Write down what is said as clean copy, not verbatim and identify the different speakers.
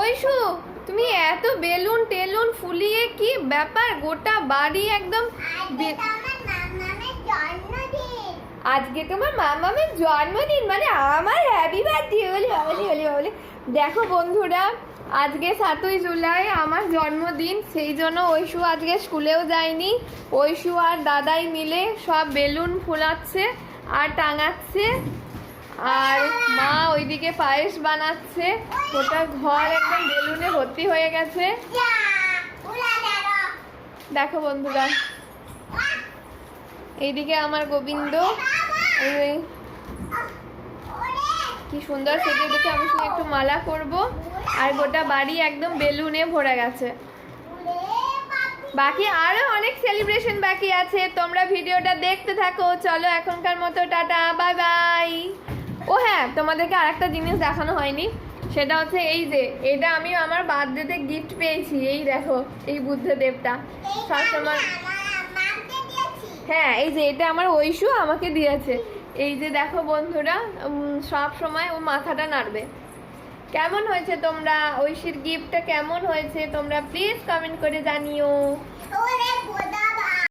Speaker 1: ঐশু, তুমি এত বেলুন টেলুন ফুলিয়ে কি ব্যাপার? গোটা বাড়ি একদম আজকে তোমার মামামের জন্মদিন, মানে আমার হ্যাপি বার্থডে। বলি বলি বলি বলি। দেখো বন্ধুরা, আজকে 7ই জুলাই আমার জন্মদিন, সেই জন্য ঐশু আজকে স্কুলেও যায়নি। ঐশু আর দাদাই মিলে সব বেলুন ফুলাচ্ছে আর টাঙাচ্ছে, আর মা ওইদিকে পায়েস বানাচ্ছে। গোটা ঘর একদম বেলুনে ভর্তি হয়ে গেছে। দেখো বন্ধুরা, এইদিকে আমার গোবিন্দ কি সুন্দর সেজে দেখে আমি শুধু একটু মালা করব, আর গোটা বাড়ি একদম বেলুনে ভরে গেছে। বাকি আরো অনেক সেলিব্রেশন বাকি আছে, তোমরা ভিডিওটা দেখতে থাকো। চলো এখনকার মতো টাটা, বাই বাই। ও হ্যাঁ, তোমাদেরকে আরেকটা জিনিস দেখানো হয়নি, সেটা হচ্ছে এই যে এটা আমি আমার বার্থডেতে গিফট পেয়েছি। এই দেখো, এই বুদ্ধদেবটা সবসময়, হ্যাঁ এই যে এটা আমার ঐশু আমাকে দিয়েছে। এই যে দেখো বন্ধুরা, সব সময় ও মাথাটা নাড়বে। কেমন হয়েছে তোমরা, ঐশীর গিফটটা কেমন হয়েছে তোমরা প্লিজ কমেন্ট করে জানিও।